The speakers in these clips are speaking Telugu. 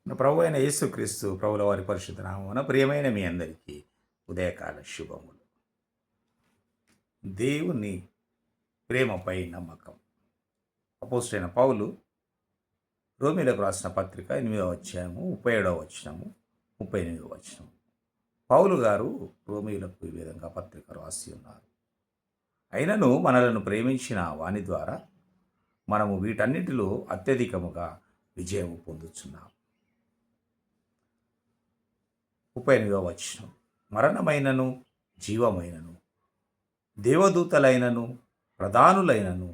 మన ప్రభు అయిన యేసుక్రీస్తు ప్రభుల వారి పరిశుద్ధ నామమున ప్రియమైన మీ అందరికీ ఉదయకాల శుభములు. దేవుని ప్రేమపై నమ్మకం. అపోస్తలుడైన పౌలు రోమీయులకు రాసిన పత్రిక 8వ అధ్యాయము 37వ వచనము 38వ వచనం. పౌలు గారు రోమీయులకు ఈ విధంగా పత్రిక రాసి ఉన్నారు. అయినను మనలను ప్రేమించిన వాని ద్వారా మనము వీటన్నిటిలో అత్యధికముగా విజయం పొందుచున్నాం. 38వ వచనం. మరణమైనను జీవమైనను దేవదూతలైనను ప్రధానులైనను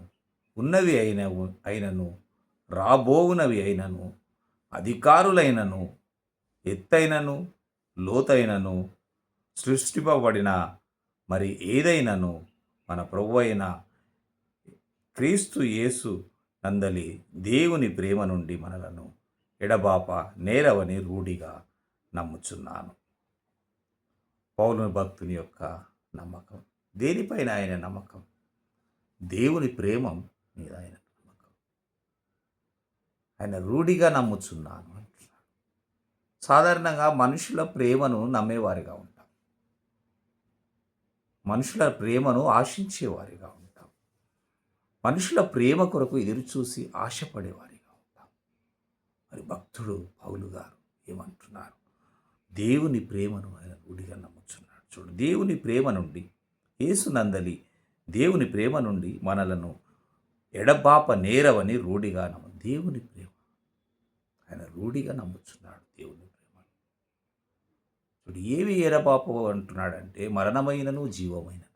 ఉన్నవి అయినను రాబోవునవి అయినను అధికారులైనను ఎత్తైనను లోతైనను సృష్టింపబడిన మరి ఏదైనను మన ప్రభువైన క్రీస్తు యేసు నందలి దేవుని ప్రేమ నుండి మనలను ఎడబాప నేరవని రూఢిగా నమ్ముచున్నాను. పౌలు భక్తుని యొక్క నమ్మకం దేనిపైన? ఆయన నమ్మకం దేవుని ప్రేమ మీద ఆయన నమ్మకం. ఆయన రూఢిగా నమ్ముచున్నాను అంటున్నాడు. సాధారణంగా మనుషుల ప్రేమను నమ్మేవారిగా ఉంటాం, మనుషుల ప్రేమను ఆశించేవారిగా ఉంటాం, మనుషుల ప్రేమ కొరకు ఎదురుచూసి ఆశపడేవారిగా ఉంటాం. మరి భక్తుడు పౌలు గారు ఏమంటున్నారు? దేవుని ప్రేమను ఆయన రూఢిగా నమ్ముచున్నాడు. చూడు, దేవుని ప్రేమ నుండి యేసునందలి దేవుని ప్రేమ నుండి మనలను ఎడబాప నేరవని రూఢిగా దేవుని ప్రేమ ఆయన రూఢిగా నమ్ముచున్నాడు. దేవుని ప్రేమ చూడు, ఏవి ఎడబాప అంటున్నాడంటే మరణమైనను జీవమైనను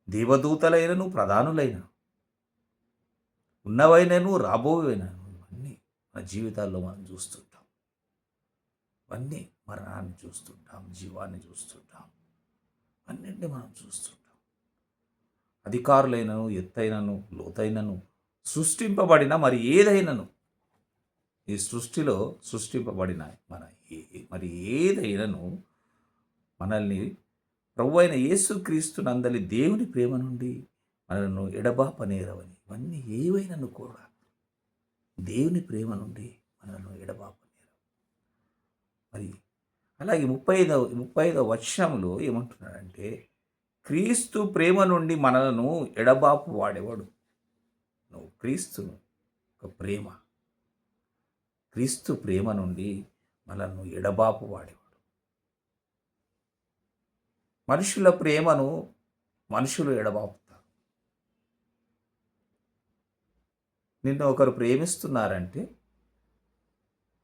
దేవదూతలైనను ప్రధానులైన ఉన్నవైనను రాబోయేనను ఇవన్నీ మన జీవితాల్లో మనం చూస్తుంటాం. అన్నీ మరణాన్ని చూస్తుంటాం, జీవాన్ని చూస్తుంటాం, అన్నింటినీ మనం చూస్తుంటాం. అధికారులైనను ఎత్తైనను లోతైనను సృష్టింపబడిన మరి ఏదైనను ఈ సృష్టిలో సృష్టింపబడిన మరి ఏదైనను మనల్ని ప్రభు అయిన యేసుక్రీస్తు నందలి దేవుని ప్రేమ నుండి మనలను ఎడబాపనేరవని ఇవన్నీ ఏవైనను కూడా దేవుని ప్రేమ నుండి మనలను ఎడబాప. మరి అలాగే 35వ వచనంలో ఏమంటున్నాడంటే క్రీస్తు ప్రేమ నుండి మనలను ఎడబాపు వాడేవాడు. నువ్వు క్రీస్తును ఒక ప్రేమ, క్రీస్తు ప్రేమ నుండి మనల్ని ఎడబాపు వాడేవాడు. మనుషుల ప్రేమను మనుషులు ఎడబాపుతారు. నిన్ను ఒకరు ప్రేమిస్తున్నారంటే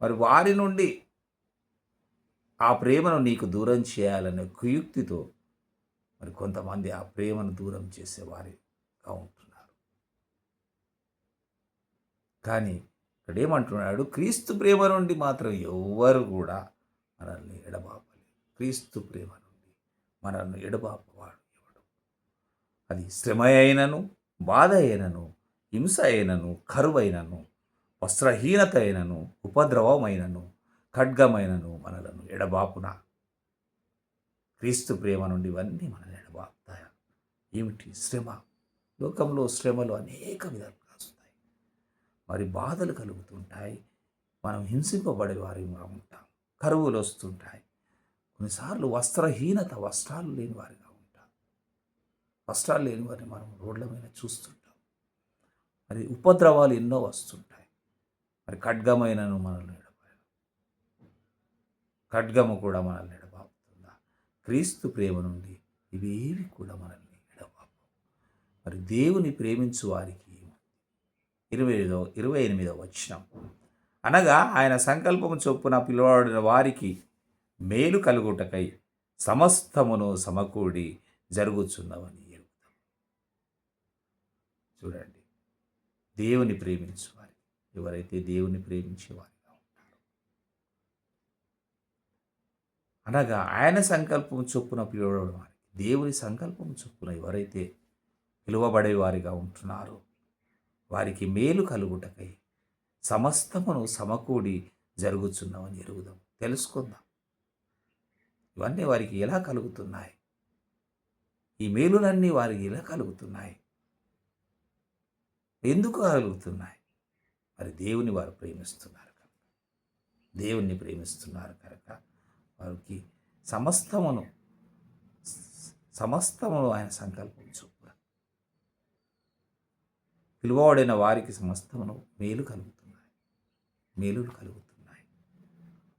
మరి వారి నుండి ఆ ప్రేమను నీకు దూరం చేయాలనే కుయుక్తితో మరి కొంతమంది ఆ ప్రేమను దూరం చేసేవారిగా ఉంటున్నారు. కానీ ఇక్కడ ఏమంటున్నాడు? క్రీస్తు ప్రేమ నుండి మాత్రం ఎవ్వరు కూడా మనల్ని ఎడబాపలేదు. క్రీస్తు ప్రేమ నుండి మనల్ని ఎడబాపవాడు ఎవడు? అది శ్రమ అయినను, బాధ అయినను, హింస అయినను, కరువైనను, వస్త్రహీనత అయినను, ఉపద్రవమైనను, ఖడ్గమైనను మనలను ఎడబాపున. క్రీస్తు ప్రేమ నుండి ఇవన్నీ మనల్ని ఎడబాపుతాయా? ఏమిటి? శ్రమ. లోకంలో శ్రమలు అనేక విధాలుగా వస్తాయి, మరి బాధలు కలుగుతుంటాయి, మనం హింసింపబడే వారిగా ఉంటాం, కరువులు వస్తుంటాయి, కొన్నిసార్లు వస్త్రహీనత, వస్త్రాలు లేని వారిగా ఉంటాం, వస్త్రాలు లేని వారిని మనం రోడ్ల మీద చూస్తుంటాం. మరి ఉపద్రవాలు ఎన్నో వస్తుంటాయి. మరి ఖడ్గమైనను మనల్ని ఖడ్గము కూడా మనల్ని ఎడబాపుతుందా? క్రీస్తు ప్రేమ నుండి ఇవేవి కూడా మనల్ని ఎడబాపు. మరి దేవుని ప్రేమించు వారికి 28వ వచనం. అనగా ఆయన సంకల్పము చొప్పున పిలువబడిన వారికి మేలు కలుగుటకై సమస్తమును సమకూడి జరుగుచున్నవని ఎరుగుతాం. చూడండి, దేవుని ప్రేమించు వారి, ఎవరైతే దేవుని ప్రేమించేవారు అనగా ఆయన సంకల్పం చొప్పున పిలువబడిన వారికి, దేవుని సంకల్పం చొప్పున ఎవరైతే పిలువబడేవారిగా ఉంటున్నారో వారికి మేలు కలుగుటకై సమస్తమును సమకూడి జరుగుచున్నామని ఎరుగుదాం, తెలుసుకుందాం. ఇవన్నీ వారికి ఎలా కలుగుతున్నాయి? ఈ మేలులన్నీ వారికి ఎలా కలుగుతున్నాయి? ఎందుకు కలుగుతున్నాయి? మరి దేవుని వారు ప్రేమిస్తున్నారు కనుక. దేవుణ్ణి ప్రేమిస్తున్నారు కనుక వారికి సమస్తమును సమస్తమును ఆయన సంకల్పం చొప్పున పిలువబడిన వారికి సమస్తమును మేలులు కలుగుతున్నాయి,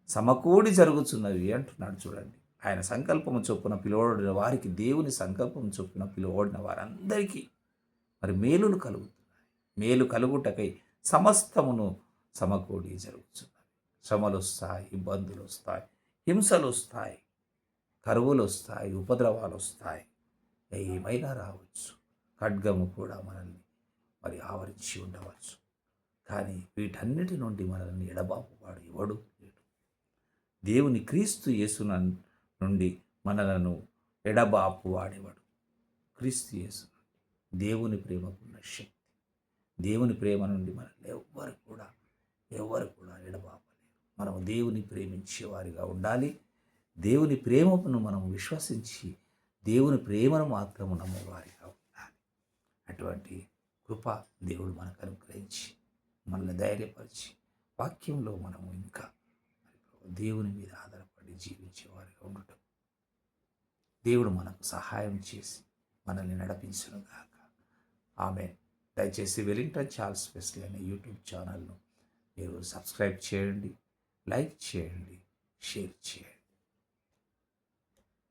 సమకూడి జరుగుతున్నవి అంటున్నాడు. చూడండి, ఆయన సంకల్పము చొప్పున పిలువబడిన వారికి, దేవుని సంకల్పం చొప్పున పిలువబడిన వారందరికీ మరి మేలులు కలుగుతున్నాయి. మేలు కలుగుటకై సమస్తమును సమకూడి జరుగుతున్నవి. శ్రమలు వస్తాయి, ఇబ్బందులు వస్తాయి, హింసలు వస్తాయి, కరువులు వస్తాయి, ఉపద్రవాలు వస్తాయి, ఏమైనా రావచ్చు. ఖడ్గము కూడా మనల్ని మరి ఆవరించి ఉండవచ్చు. కానీ వీటన్నిటి నుండి మనల్ని ఎడబాపువాడు ఎవడు లేడు. దేవుని క్రీస్తు యేసు నుండి మనలను ఎడబాపువాడెవడు? క్రీస్తు యేసు నుండి దేవుని ప్రేమకున్న శక్తి, దేవుని ప్రేమ నుండి మనల్ని ఎవ్వరు కూడా ఎడబాపలేరు. మనము దేవుని ప్రేమించేవారిగా ఉండాలి. దేవుని ప్రేమను మనం విశ్వసించి దేవుని ప్రేమను మాత్రము నమ్మేవారిగా ఉండాలి. అటువంటి కృప దేవుడు మనకు అనుగ్రహించి మనల్ని ధైర్యపరిచి వాక్యంలో మనము ఇంకా దేవుని మీద ఆధారపడి జీవించేవారిగా ఉండటం దేవుడు మనకు సహాయం చేసి మనల్ని నడిపించును గాక. ఆమేన్. దయచేసి వెలింగ్టన్ చార్ల్స్ వెస్లీ అనే యూట్యూబ్ ఛానల్ను మీరు సబ్స్క్రైబ్ చేయండి, లైక్ చేయండి, షేర్ చేయండి.